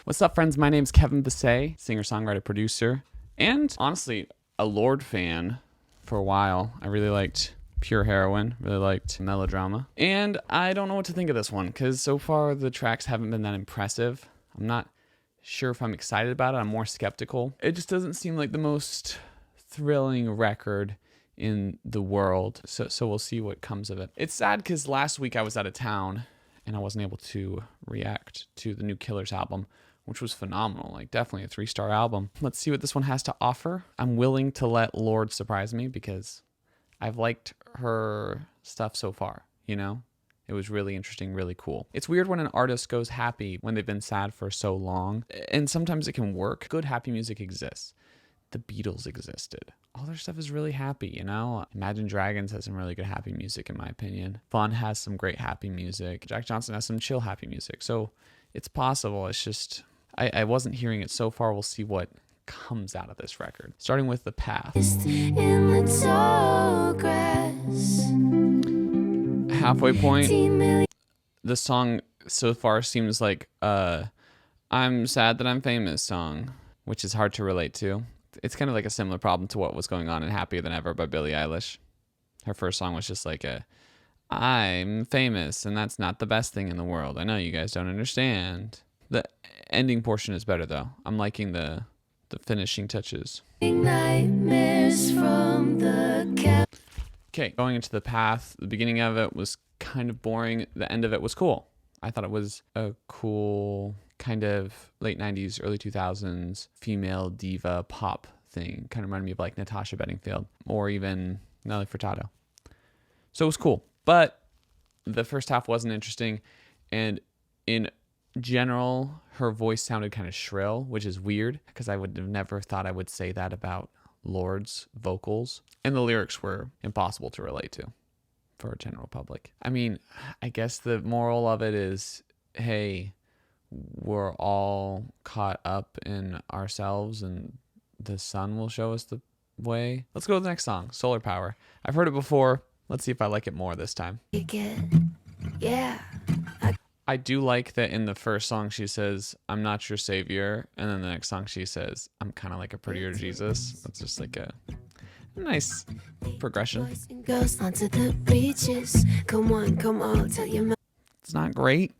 What's up, friends? My name's Kevin Basset, singer, songwriter, producer, and honestly, a Lorde fan for a while. I really liked Pure Heroine, really liked Melodrama, and I don't know what to think of this one because so far the tracks haven't been that impressive. I'm not sure if I'm excited about it. I'm more skeptical. It just doesn't seem like the most thrilling record in the world, so we'll see what comes of it. It's sad because last week I was out of town and I wasn't able to react to the new Killers album, which was phenomenal. Like, definitely a 3-star album. Let's see what this one has to offer. I'm willing to let Lorde surprise me because I've liked her stuff so far, you know? It was really interesting, really cool. It's weird when an artist goes happy when they've been sad for so long, and sometimes it can work. Good happy music exists. The Beatles existed. All their stuff is really happy, you know? Imagine Dragons has some really good happy music, in my opinion. Fun has some great happy music. Jack Johnson has some chill happy music. So it's possible. It's just, I wasn't hearing it so far. We'll see what comes out of this record. Starting with The Path. In the tall grass. Halfway point, the song so far seems like I'm Sad That I'm Famous song, which is hard to relate to. It's kind of like a similar problem to what was going on in Happier Than Ever by Billie Eilish. Her first song was just like I'm famous and that's not the best thing in the world. I know you guys don't understand. The ending portion is better though. I'm liking the finishing touches. Nightmares from the Okay, going into The Path, the beginning of it was kind of boring. The end of it was cool. I thought it was a cool kind of late 90s, early 2000s female diva pop thing. Kind of reminded me of like Natasha Bedingfield or even Nelly Furtado. So it was cool. But the first half wasn't interesting. And in general, her voice sounded kind of shrill, which is weird because I would have never thought I would say that about Lorde's vocals. And the lyrics were impossible to relate to for a general public. I mean, I guess the moral of it is, hey, we're all caught up in ourselves and the sun will show us the way. Let's go to the next song, Solar Power. I've heard it before. Let's see if I like it more this time. Yeah. I do like that in the first song she says, I'm not your savior. And then the next song she says, I'm kind of like a prettier Jesus. That's just like a nice progression. Boys and girls onto the beaches. Come on, tell your mom. It's not great.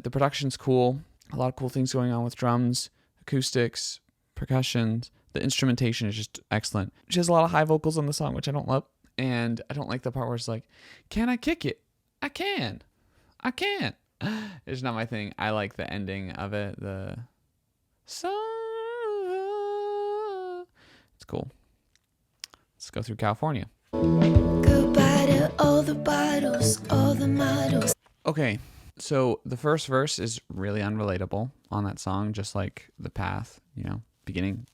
The production's cool. A lot of cool things going on with drums, acoustics, percussion. The instrumentation is just excellent. She has a lot of high vocals on the song, which I don't love. And I don't like the part where it's like, can I kick it? I can. I can't. It's not my thing. I like the ending of it. The song. It's cool. Let's go through California. Goodbye to all the bottles, all the models. Okay, so the first verse is really unrelatable on that song, just like The Path, you know, beginning,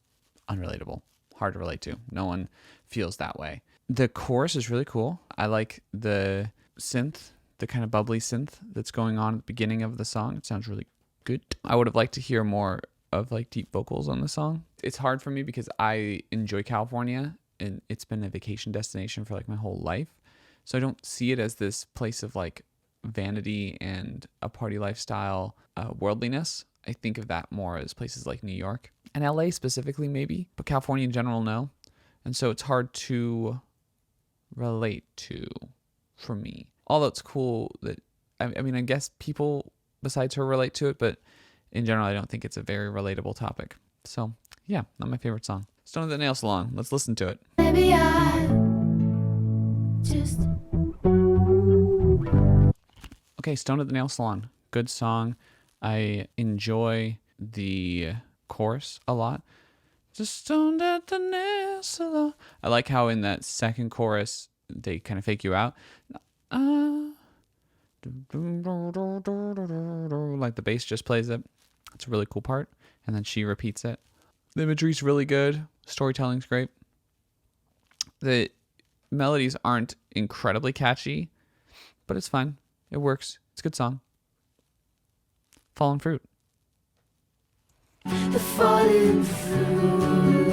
unrelatable, hard to relate to. No one feels that way. The chorus is really cool. I like the synth, the kind of bubbly synth that's going on at the beginning of the song. It sounds really good. I would have liked to hear more of like deep vocals on the song. It's hard for me because I enjoy California and it's been a vacation destination for like my whole life. So I don't see it as this place of like vanity and a party lifestyle, worldliness. I think of that more as places like New York and LA specifically maybe, but California in general, no. And so it's hard to relate to for me. Although it's cool that, I mean, I guess people besides her relate to it, but in general, I don't think it's a very relatable topic. So yeah, not my favorite song. Stone at the Nail Salon. Let's listen to it. Maybe I just Okay, Stone at the Nail Salon. Good song. I enjoy the chorus a lot. Just stoned at the nail salon. I like how in that second chorus, they kind of fake you out. Like the bass just plays it. It's a really cool part. And then she repeats it. The imagery's really good. Storytelling's great. The melodies aren't incredibly catchy, but it's fine. It works. It's a good song. Fallen Fruit. the falling fruit.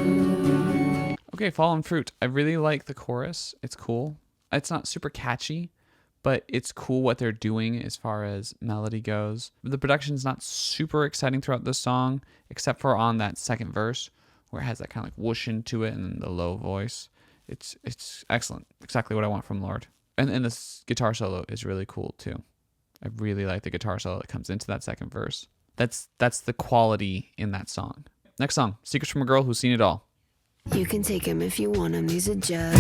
Okay, Fallen Fruit. I really like the chorus. It's cool. It's not super catchy, but it's cool what they're doing as far as melody goes. The production's not super exciting throughout the song, except for on that second verse where it has that kind of like whoosh into it and then the low voice. It's excellent. Exactly what I want from Lorde. And this guitar solo is really cool too. I really like the guitar solo that comes into that second verse. That's the quality in that song. Next song, Secrets from a Girl Who's Seen It All. You can take him if you want him, he's a judge.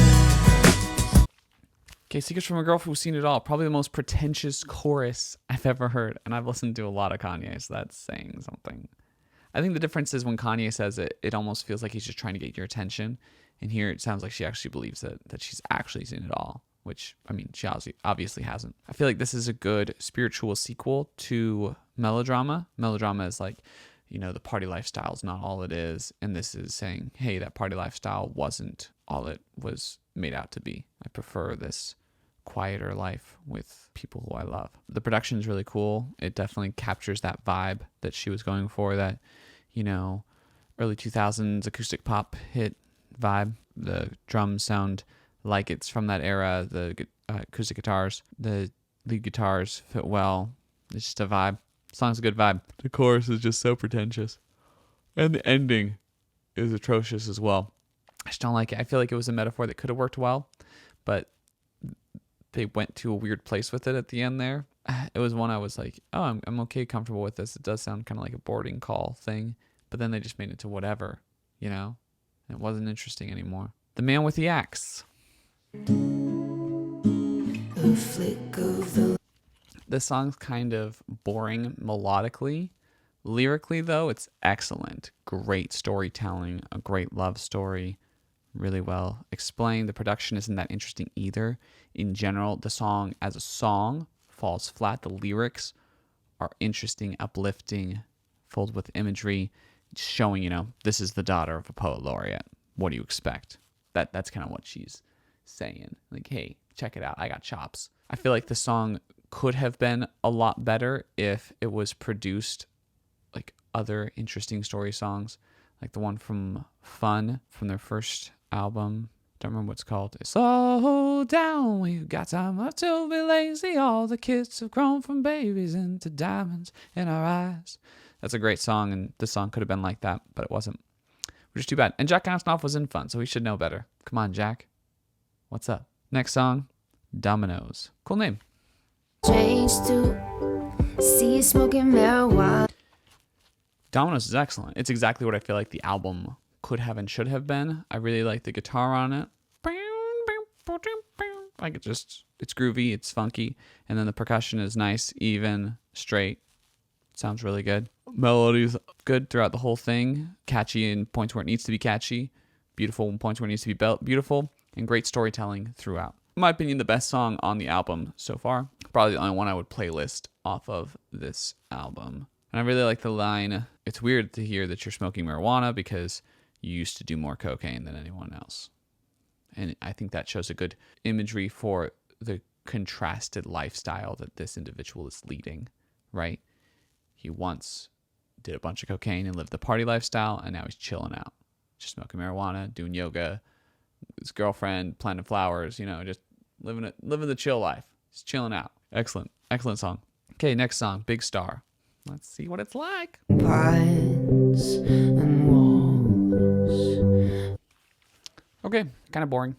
Okay, Secrets from a Girl Who's Seen It All. Probably the most pretentious chorus I've ever heard. And I've listened to a lot of Kanye, so that's saying something. I think the difference is when Kanye says it, it almost feels like he's just trying to get your attention. And here it sounds like she actually believes that she's actually seen it all, which, I mean, she obviously hasn't. I feel like this is a good spiritual sequel to Melodrama. Melodrama is like, you know, the party lifestyle is not all it is. And this is saying, hey, that party lifestyle wasn't all it was made out to be. I prefer this quieter life with people who I love. The production is really cool. It definitely captures that vibe that she was going for, that, you know, early 2000s acoustic pop hit vibe. The drums sound like it's from that era. The acoustic guitars, the lead guitars fit well. It's just a vibe. The song's a good vibe. The chorus is just so pretentious. And the ending is atrocious as well. I just don't like it. I feel like it was a metaphor that could have worked well, but they went to a weird place with it at the end there. It was one I was like, oh, I'm okay, comfortable with this. It does sound kind of like a boarding call thing, but then they just made it to whatever, you know? And it wasn't interesting anymore. The Man with the Axe. A flick of the This song's kind of boring melodically. Lyrically, though, it's excellent. Great storytelling, a great love story, really well explained. The production isn't that interesting either. In general, the song as a song falls flat. The lyrics are interesting, uplifting, filled with imagery, showing, you know, this is the daughter of a poet laureate. What do you expect? That's kind of what she's saying. Like, hey, check it out. I got chops. I feel like the song could have been a lot better if it was produced like other interesting story songs, like the one from Fun from their first album. Don't remember what it's called. It's slow down, we've got time left to be lazy. All the kids have grown from babies into diamonds in our eyes. That's a great song, and this song could have been like that, but it wasn't, which is too bad. And Jack Antonoff was in Fun, so he should know better. Come on, Jack. What's up? Next song, Dominoes. Cool name. change to see you smoking marijuana. Dominoes is excellent. It's exactly what I feel like the album could have and should have been. I really like the guitar on it. Like it's groovy, it's funky, and then the percussion is nice, even, straight. Sounds really good. Melody's good throughout the whole thing. Catchy in points where it needs to be catchy. Beautiful in points where it needs to be beautiful. And great storytelling throughout. In my opinion, the best song on the album so far. Probably the only one I would playlist off of this album. And I really like the line, it's weird to hear that you're smoking marijuana because you used to do more cocaine than anyone else. And I think that shows a good imagery for the contrasted lifestyle that this individual is leading, right? He once did a bunch of cocaine and lived the party lifestyle, and now he's chilling out. Just smoking marijuana, doing yoga, his girlfriend, planting flowers, you know, just living the chill life. Just chilling out. Excellent. Excellent song. Okay, next song, Big Star. Let's see what it's like. Pines and walls. Okay, kind of boring,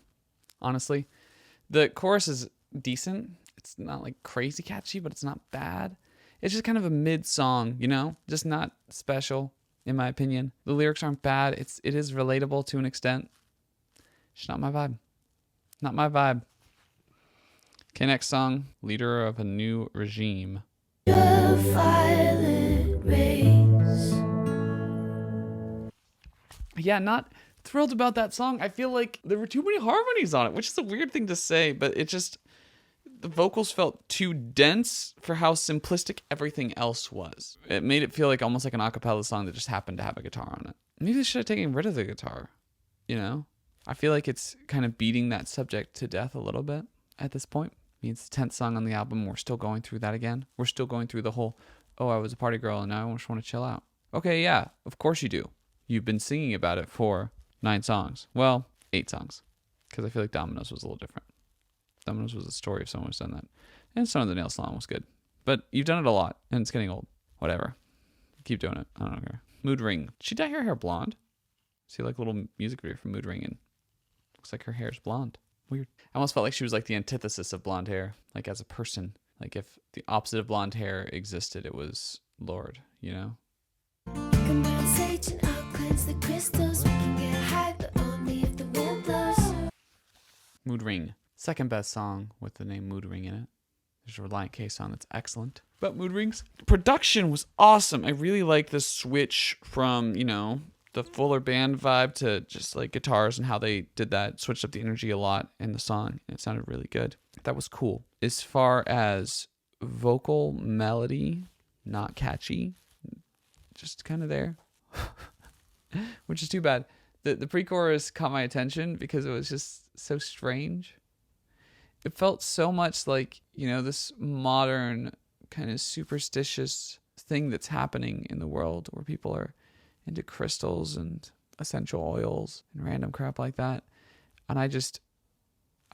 honestly. The chorus is decent. It's not like crazy catchy, but it's not bad. It's just kind of a mid song, you know, just not special in my opinion. The lyrics aren't bad. It is relatable to an extent. It's not my vibe. Not my vibe. Okay, next song, Leader of a New Regime. Violet rays. Yeah, not thrilled about that song. I feel like there were too many harmonies on it, which is a weird thing to say, but the vocals felt too dense for how simplistic everything else was. It made it feel like almost like an a cappella song that just happened to have a guitar on it. Maybe they should have taken rid of the guitar, you know? I feel like it's kind of beating that subject to death a little bit at this point. I mean, it's the 10th song on the album. We're still going through that again. We're still going through the whole, oh, I was a party girl and now I just want to chill out. Okay, yeah, of course you do. You've been singing about it for 9 songs. Well, 8 songs. Because I feel like Dominoes was a little different. Dominoes was the story of someone who's done that. And Stone of the Nail Salon was good. But you've done it a lot, and it's getting old. Whatever. Keep doing it. I don't care. Mood Ring. Did she dye her hair blonde? See like a little music video from Mood Ring, and looks like her hair's blonde. Weird. I almost felt like she was like the antithesis of blonde hair, like as a person. Like if the opposite of blonde hair existed, it was Lorde, you know? You can burn sage and I'll cleanse the crystals. We can get high, but only if the wind blows. Mood Ring. Second best song with the name Mood Ring in it. There's a Reliant K song that's excellent. But Mood Ring's production was awesome. I really like the switch from, you know, the fuller band vibe to just like guitars and how they did that. Switched up the energy a lot in the song. And it sounded really good. That was cool. As far as vocal melody, not catchy. Just kind of there. Which is too bad. The pre-chorus caught my attention because it was just so strange. It felt so much like, you know, this modern kind of superstitious thing that's happening in the world where people are into crystals and essential oils and random crap like that. And I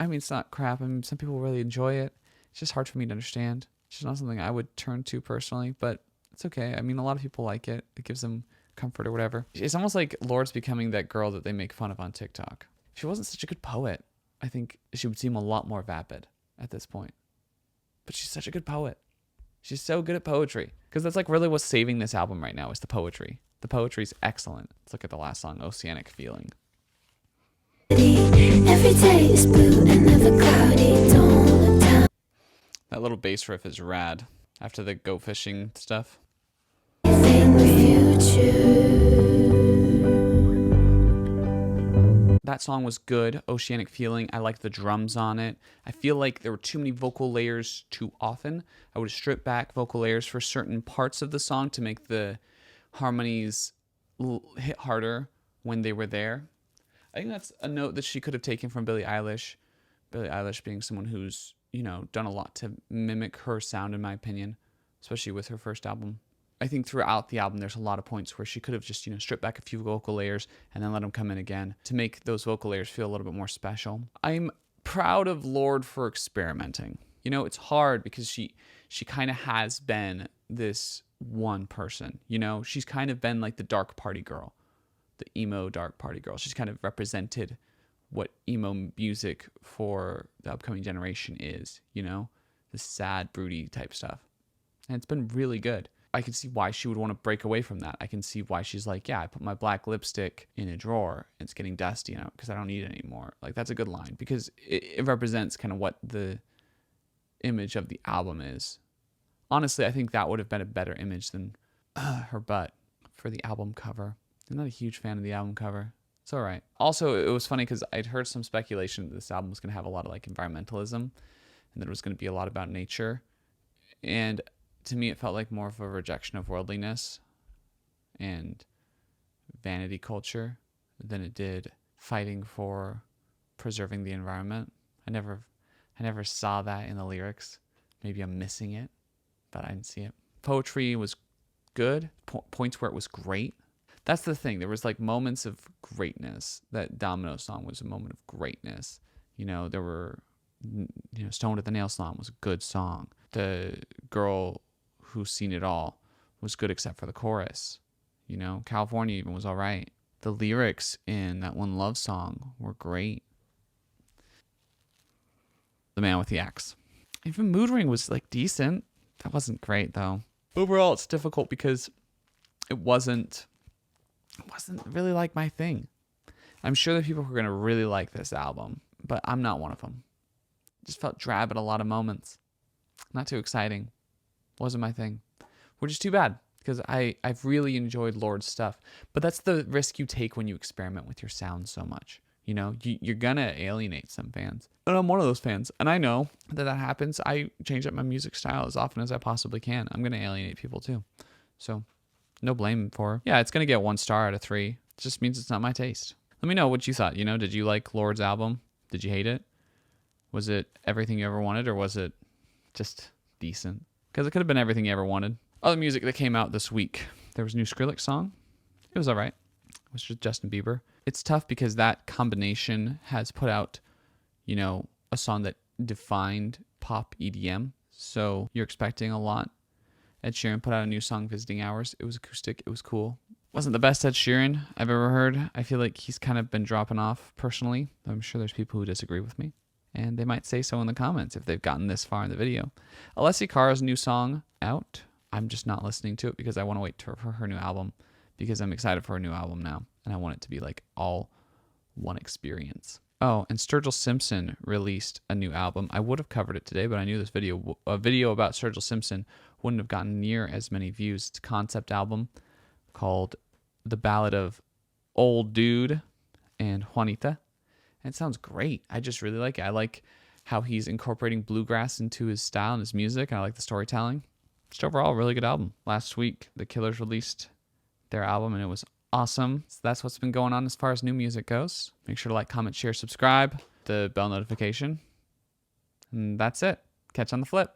mean, it's not crap. I mean, some people really enjoy it. It's just hard for me to understand. It's just not something I would turn to personally, but it's okay. I mean, a lot of people like it. It gives them comfort or whatever. It's almost like Lorde's becoming that girl that they make fun of on TikTok. If she wasn't such a good poet, I think she would seem a lot more vapid at this point. But she's such a good poet. She's so good at poetry. Because that's like really what's saving this album right now is the poetry. The poetry's excellent. Let's look at the last song, Oceanic Feeling. Every day is blue and never cloudy. Don't look down. That little bass riff is rad after the go fishing stuff. In the future. That song was good. Oceanic Feeling. I liked the drums on it. I feel like there were too many vocal layers too often. I would have stripped back vocal layers for certain parts of the song to make the harmonies hit harder when they were there. I think that's a note that she could have taken from Billie Eilish. Billie Eilish being someone who's, you know, done a lot to mimic her sound, in my opinion, especially with her first album. I think throughout the album, there's a lot of points where she could have just, you know, stripped back a few vocal layers and then let them come in again to make those vocal layers feel a little bit more special. I'm proud of Lorde for experimenting. You know, it's hard because she kind of has been this one person, you know? She's kind of been like the dark party girl, the emo dark party girl. She's kind of represented what emo music for the upcoming generation is, you know? The sad, broody type stuff. And it's been really good. I can see why she would want to break away from that. I can see why she's like, yeah, I put my black lipstick in a drawer and it's getting dusty, you know, because I don't need it anymore. Like, that's a good line because it represents kind of what the image of the album is. Honestly, I think that would have been a better image than her butt for the album cover. I'm not a huge fan of the album cover. It's all right. Also, it was funny because I'd heard some speculation that this album was going to have a lot of like environmentalism and that it was going to be a lot about nature. And to me, it felt like more of a rejection of worldliness and vanity culture than it did fighting for preserving the environment. I never saw that in the lyrics. Maybe I'm missing it, but I didn't see it. Poetry was good. Points where it was great. That's the thing. There was like moments of greatness. That Domino song was a moment of greatness. You know, there were, you know, Stoned at the Nail Salon was a good song. The Girl Who's Seen It All was good except for the chorus. You know, California even was all right. The lyrics in that One Love song were great. The Man with the Axe. Even Mood Ring was like decent. That wasn't great though. Overall, it's difficult because it wasn't really like my thing. I'm sure that people are going to really like this album, but I'm not one of them. It just felt drab at a lot of moments. Not too exciting. Wasn't my thing. Which is too bad because I've really enjoyed Lorde's stuff. But that's the risk you take when you experiment with your sound so much. You know, you're going to alienate some fans. And I'm one of those fans. And I know that happens. I change up my music style as often as I possibly can. I'm going to alienate people too. So no blame for her. Yeah, it's going to get 1 star out of 3. It just means it's not my taste. Let me know what you thought. You know, did you like Lorde's album? Did you hate it? Was it everything you ever wanted or was it just decent? Because it could have been everything you ever wanted. Other music that came out this week. There was a new Skrillex song. It was all right. It was just Justin Bieber. It's tough because that combination has put out, you know, a song that defined pop EDM. So you're expecting a lot. Ed Sheeran put out a new song, Visiting Hours. It was acoustic. It was cool. Wasn't the best Ed Sheeran I've ever heard. I feel like he's kind of been dropping off personally. I'm sure there's people who disagree with me. And they might say so in the comments if they've gotten this far in the video. Alessia Cara's new song out. I'm just not listening to it because I want to wait for her new album, because I'm excited for her new album now. And I want it to be like all one experience. Oh, and Sturgill Simpson released a new album. I would have covered it today, but I knew this video about Sturgill Simpson wouldn't have gotten near as many views. It's a concept album called The Ballad of Old Dude and Juanita. And it sounds great. I just really like it. I like how he's incorporating bluegrass into his style and his music, and I like the storytelling. Just overall, a really good album. Last week, the Killers released their album, and it was awesome. So that's what's been going on as far as new music goes. Make sure to like, comment, share, subscribe, the bell notification. And that's it. Catch you on the flip.